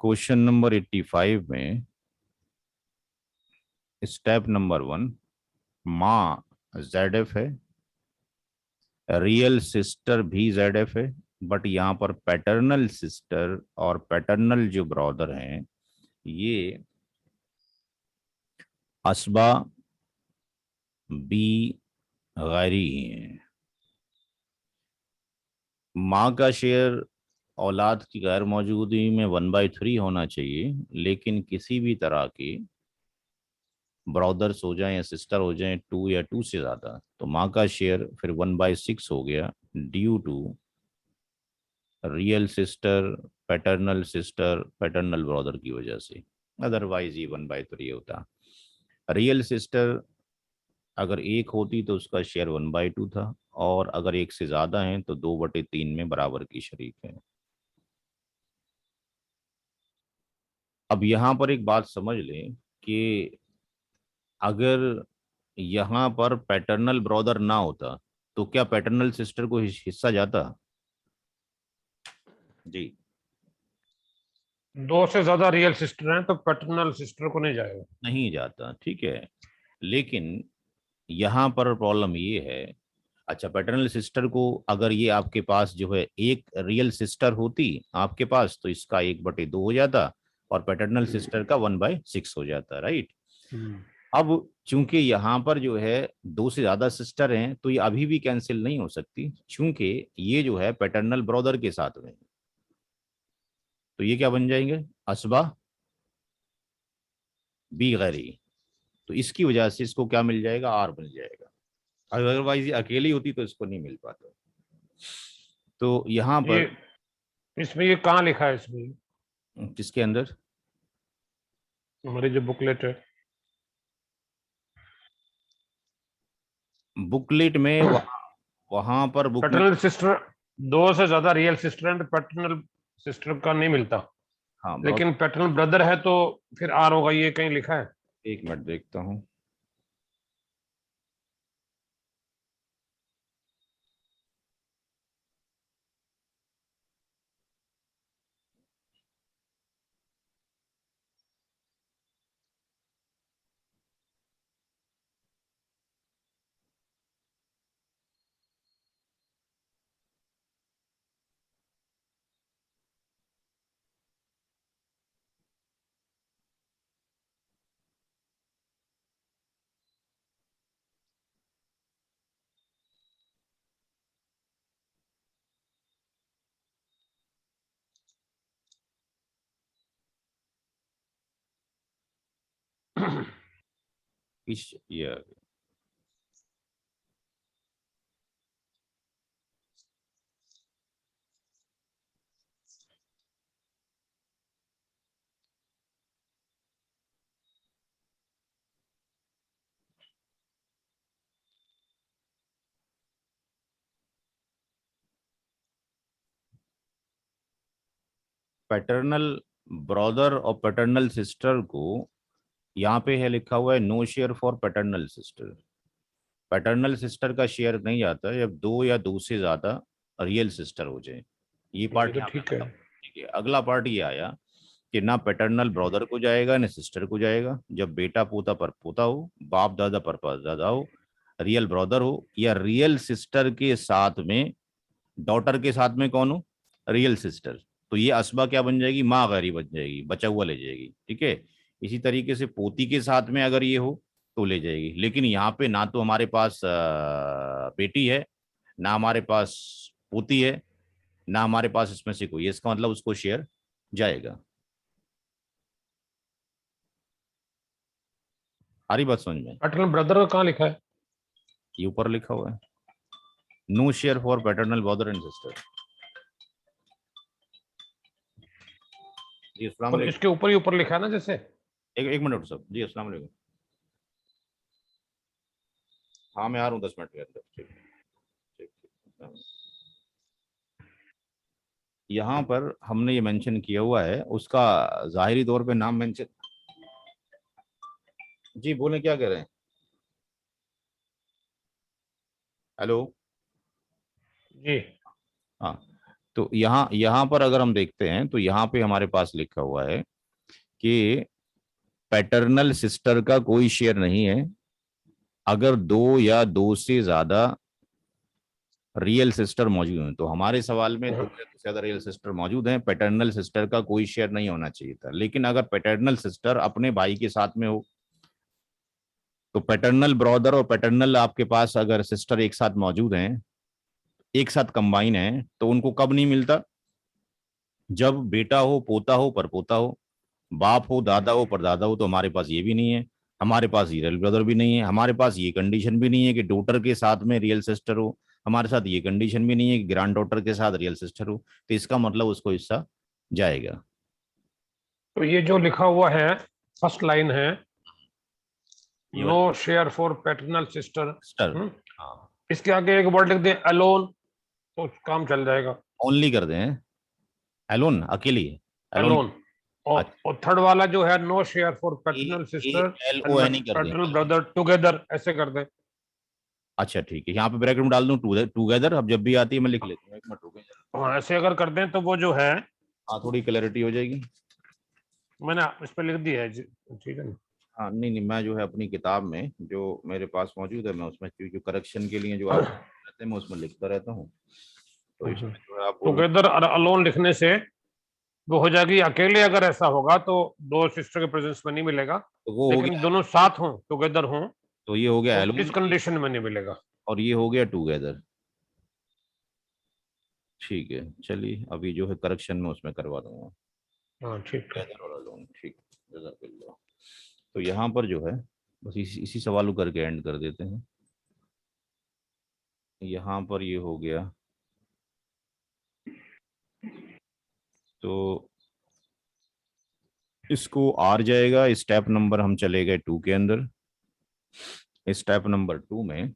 Question number 85 में step number 1, माँ ZF है, रियल सिस्टर भी ZF है, बट यहाँ पर पैटर्नल सिस्टर और पैटर्नल जो ब्रदर हैं ये असबा बी गैरी ही हैं। माँ का शेयर औलाद की गैर मौजूदगी में 1/3 होना चाहिए, लेकिन किसी भी तरह की ब्रदर्स हो जाएं या सिस्टर हो जाएं 2 या 2 से ज़्यादा, तो माँ का शेयर फिर 1/6 हो गया, due to real sister, paternal brother की वजह से। अदरवाइज ये 1/3 होता। रियल सिस्टर अगर एक होती तो उसका शेयर 1/2 था, और अगर एक से ज्यादा है तो 2/3 में बराबर की शरीक है। अब यहां पर एक बात समझ लें कि अगर यहां पर पैटर्नल ब्रदर ना होता तो क्या पैटर्नल सिस्टर को हिस्सा जाता? जी। दो से ज्यादा रियल सिस्टर हैं तो पैटर्नल सिस्टर को नहीं जाएगा। नहीं जाता, ठीक है। लेकिन यहाँ पर प्रॉब्लम ये है, अच्छा पैटर्नल सिस्टर को अगर ये आपके पास जो है एक रियल सिस्टर होती आपके पास तो इसका 1/2 हो जाता, और पैटर्नल सिस्टर का 1/6 हो जाता, राइट। हम्म। अब चूंकि यहाँ पर जो है दो से ज्यादा सिस्टर हैं तो ये अभी भी कैंसिल नहीं हो सकती, चूंकि ये जो है पैटर्नल ब्रदर के साथ में, तो ये क्या बन जाएंगे, असबा बी गैरी। तो इसकी वजह से इसको क्या मिल जाएगा, आर मिल जाएगा। अदरवाइज ये अकेली होती तो इसको नहीं मिल पाता। तो यहाँ ये पर इसमें ये कहाँ लिखा है इसमें? किसके अंदर? हमारी जो बुकलेट है। बुकलेट में वहां पर बुकलेट। पैटर्नल सिस्टर, दो से ज्यादा real sister and paternal sister का नहीं मिलता, हाँ लेकिन पैटर्नल ब्रदर है तो फिर आर होगा, ये कहीं लिखा है? एक मिनट देखता हूँ। इस ये पैटर्नल ब्रदर और पैटर्नल सिस्टर को यहाँ पे है लिखा हुआ है no share for paternal sister. Paternal sister का शेयर नहीं जाता जब दो या दो से ज्यादा रियल सिस्टर हो जाए। ये ये पार्ट तो यहाँ पे ठीक है। खत्म। ठीक है, अगला पार्ट ये आया कि ना पैटर्नल ब्रदर को जाएगा ना सिस्टर को जाएगा, जब बेटा पोता पर पोता हो, बाप दादा पर दादा हो, रियल ब्रदर हो, या रियल सिस्टर के साथ में डॉटर के साथ में कौन हो, रियल सिस्टर, तो ये असबा क्या बन जाएगी, माँ गैरी बन जाएगी, बचा हुआ ले जाएगी, ठीक है। इसी तरीके से पोती के साथ में अगर ये हो तो ले जाएगी। लेकिन यहाँ पे ना तो हमारे पास बेटी है, ना हमारे पास पोती है, ना हमारे पास इसमें से कोई है, इसका मतलब उसको शेयर जाएगा। सारी बात समझ में? पैटर्नल ब्रदर का कहाँ लिखा है? ये ऊपर लिखा हुआ है no share for paternal brother and sister. जी अस्सलाम पर वालेकुम। इसके ऊपर ही ऊपर लिखा है ना जैसे। एक मिनट सब जी, अस्सलाम वालेकुम। हाँ मैं आ रहा हूँ 10 मिनट के अंदर, ठीक ठीक ठीक। यहाँ पर हमने ये मेंशन किया हुआ है उसका जाहिरी तौर पे नाम मेंशन। जी बोले क्या कह रहे हैं? हेलो। जी। हाँ, तो यहाँ पर अगर हम देखते हैं तो यहाँ पे हमारे पास लिखा हुआ है कि पैटर्नल सिस्टर का कोई शेयर नहीं है अगर दो या दो से ज्यादा रियल सिस्टर मौजूद हैं। तो हमारे सवाल में दो या दो से ज्यादा रियल सिस्टर मौजूद हैं, पैटर्नल सिस्टर का कोई शेयर नहीं होना चाहिए था। लेकिन अगर पैटर्नल सिस्टर अपने भाई के साथ में हो तो पैटर्नल ब्रदर और पैटर्नल आपके पास अगर सिस्टर एक साथ मौजूद हैं, एक साथ कंबाइन है, तो उनको कब नहीं मिलता? जब बेटा हो, पोता हो, परपोता हो, बाप हो, दादा हो, परदादा हो। तो हमारे पास ये भी नहीं है, हमारे पास रियल ब्रदर भी नहीं है, हमारे पास ये कंडीशन भी नहीं है कि डॉटर के साथ में रियल सिस्टर हो, हमारे साथ ये कंडीशन भी नहीं है कि ग्रैंड डॉटर के साथ रियल सिस्टर हो। तो इसका मतलब उसको हिस्सा जाएगा। तो ये जो लिखा हुआ है फर्स्ट लाइन है, ये no share for paternal sister, sister, हाँ, इसके आगे एक वर्ड लिख दे अलोन, तो काम चल जाएगा। ओनली कर दें, एलोन, अकेली, एलोन। अलोन। और थर्ड वाला जो है no share for paternal sister L and O N ही कर दें। पैटर्नल ब्रदर टुगेदर, ऐसे कर दे। अच्छा ठीक है, यहाँ पे ब्रैकेट में डाल दूं टूगेदर। अब जब भी आती है मैं लिख लेता हूँ, एक मिनट टूगेदर। हाँ, ऐसे अगर कर दें तो वो जो है, हाँ, थोड़ी क्लैरिटी हो जाएगी। मैंने इस पे लिख दिया है जी, ठीक है ना। हाँ, नहीं नहीं, मैं जो है अपनी किताब में जो मेरे पास मौजूद है, मैं उसमें जो करेक्शन के लिए जो आप रहते हैं मैं उसमें लिखता रहता हूँ। तो इसमें जो है आप बोल रहे टुगेदर और अलोन लिखने से वो हो जाएगी अकेले। अगर ऐसा होगा तो दो सिस्टर के प्रेजेंस में नहीं मिलेगा, तो वो हो लेकिन गया, दोनों साथ हों, टुगेदर हों, तो ये हो गया तो इस एलोन कंडीशन में नहीं मिलेगा। और ये हो गया टूगेदर। ठीक है, चलिए अभी जो है करेक्शन में उसमें करवा दूंगा, हाँ ठीक है। टूगेदर और एलोन। ठीक, जज़ाकल्लाह। तो यहाँ पर जो है बस इसी सवाल को करके एंड कर देते हैं। यहाँ पर ये हो गया, तो इसको आर जाएगा। स्टेप नंबर हम चले गए 2 के अंदर। स्टेप नंबर 2 में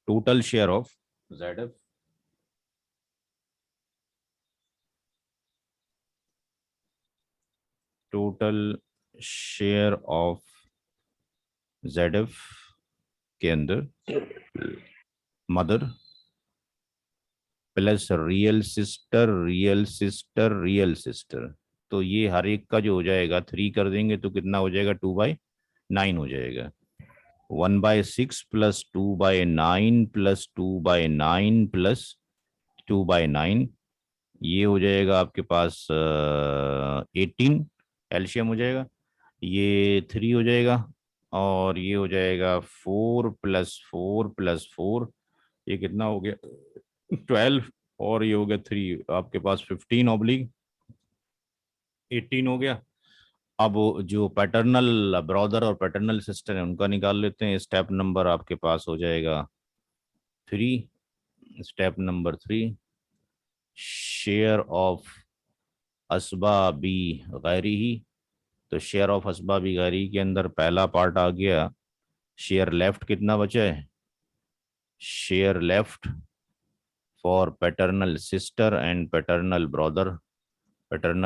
total share of Z, total share of Z के अंदर mother plus real sister, real sister, real sister. तो ये हर एक का जो हो जाएगा 3 कर देंगे तो कितना हो जाएगा? 2/9 हो जाएगा। 1/6 प्लस 2/9 प्लस 2/9 प्लस 2/9, ये हो जाएगा आपके पास 18, एल्शियम हो जाएगा। ये 3 हो जाएगा और ये हो जाएगा 4 + 4 + 4, ये कितना हो गया? 12। और ये हो गया 3, आपके पास 15/18 हो गया। अब जो पैटर्नल ब्रदर और पैटर्नल सिस्टर है उनका निकाल लेते हैं। स्टेप नंबर आपके पास हो जाएगा 3। स्टेप नंबर 3, शेयर ऑफ असबाबी गैरी ही। तो शेयर ऑफ असबाबी गैरी के अंदर पहला पार्ट आ गया। शेयर लेफ्ट कितना बचा है? Share left for paternal sister and paternal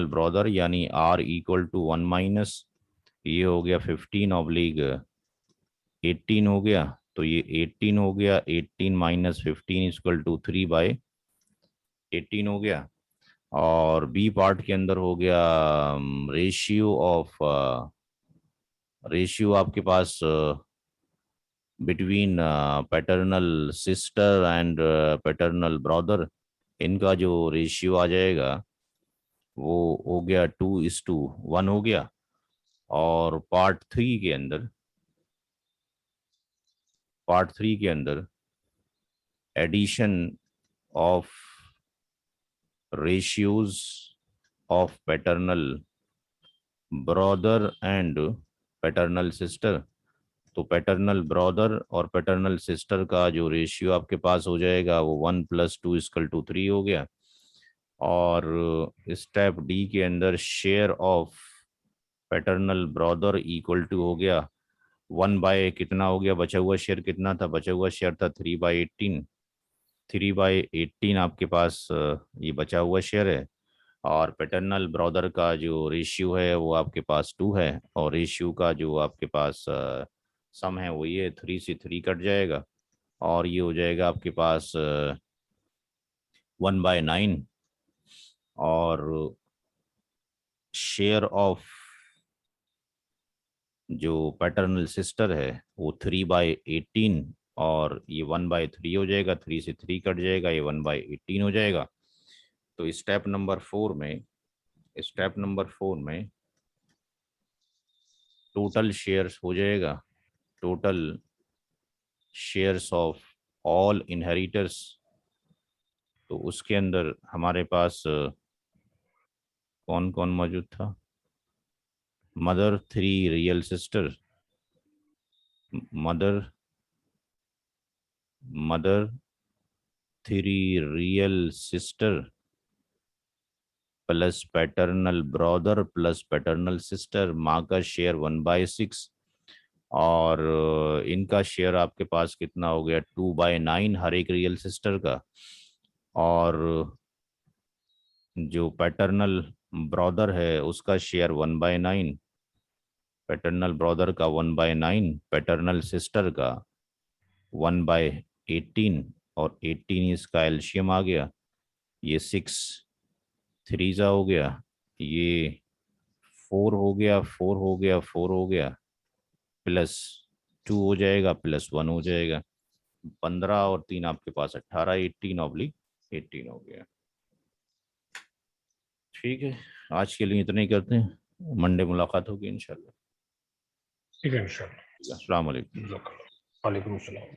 brother यानी R = 1 - ये हो गया 15/18 हो गया। तो ये 18 हो गया, 18 - 15 = 3/18 हो गया। और बी पार्ट के अंदर हो गया रेशियो आपके पास between paternal sister and paternal brother, इनका जो रेशियो आ जाएगा वो हो गया 2:1 हो गया। और पार्ट 3 के अंदर addition of ratios of paternal brother and paternal sister. तो पैटर्नल ब्रदर और पैटर्नल सिस्टर का जो रेशियो आपके पास हो जाएगा वो 1 + 2 = 3 हो गया। और स्टेप डी के अंदर शेयर ऑफ पैटर्नल ब्रदर = हो गया 1 बाय कितना हो गया? बचा हुआ शेयर कितना था? बचा हुआ शेयर था 3/18। 3/18 आपके पास ये बचा हुआ शेयर है। और पैटर्नल ब्रदर का जो रेशियो है वो आपके पास 2 है। और रेशियो का जो आपके पास सम है वो ये 3 से 3 कट जाएगा। और ये हो जाएगा आपके पास 1/9 और शेयर ऑफ जो पैटर्नल सिस्टर है वो 3/18 और ये 1/3 हो जाएगा, 3 से 3 कट जाएगा, ये 1/18 हो जाएगा। तो स्टेप नंबर 4 में टोटल शेयर्स हो जाएगा, total shares of all inheritors. तो उसके अंदर हमारे पास कौन कौन मौजूद था? Mother 3 real sister, mother mother 3 real sister plus paternal brother plus paternal sister, माँ का शेयर 1/6 और इनका शेयर आपके पास कितना हो गया 2/9 हर एक रियल सिस्टर का। और जो पैटर्नल ब्रदर है उसका शेयर 1/9, पैटर्नल ब्रदर का 1/9, पैटर्नल सिस्टर का 1/18 और 18 इसका एल्शियम आ गया, ये 6 3 हो गया, ये 4 हो गया, 4 हो गया, 4 हो गया, प्लस 2 हो जाएगा, प्लस 1 हो जाएगा, 15 और 3 आपके पास 18, 18 हो गया। ठीक है, आज के लिए इतना ही करते हैं, मंडे मुलाकात होगी इंशाल्लाह। ठीक है इंशाल्लाह। अस्सलाम वालेकुम। वालेकुम सलाम।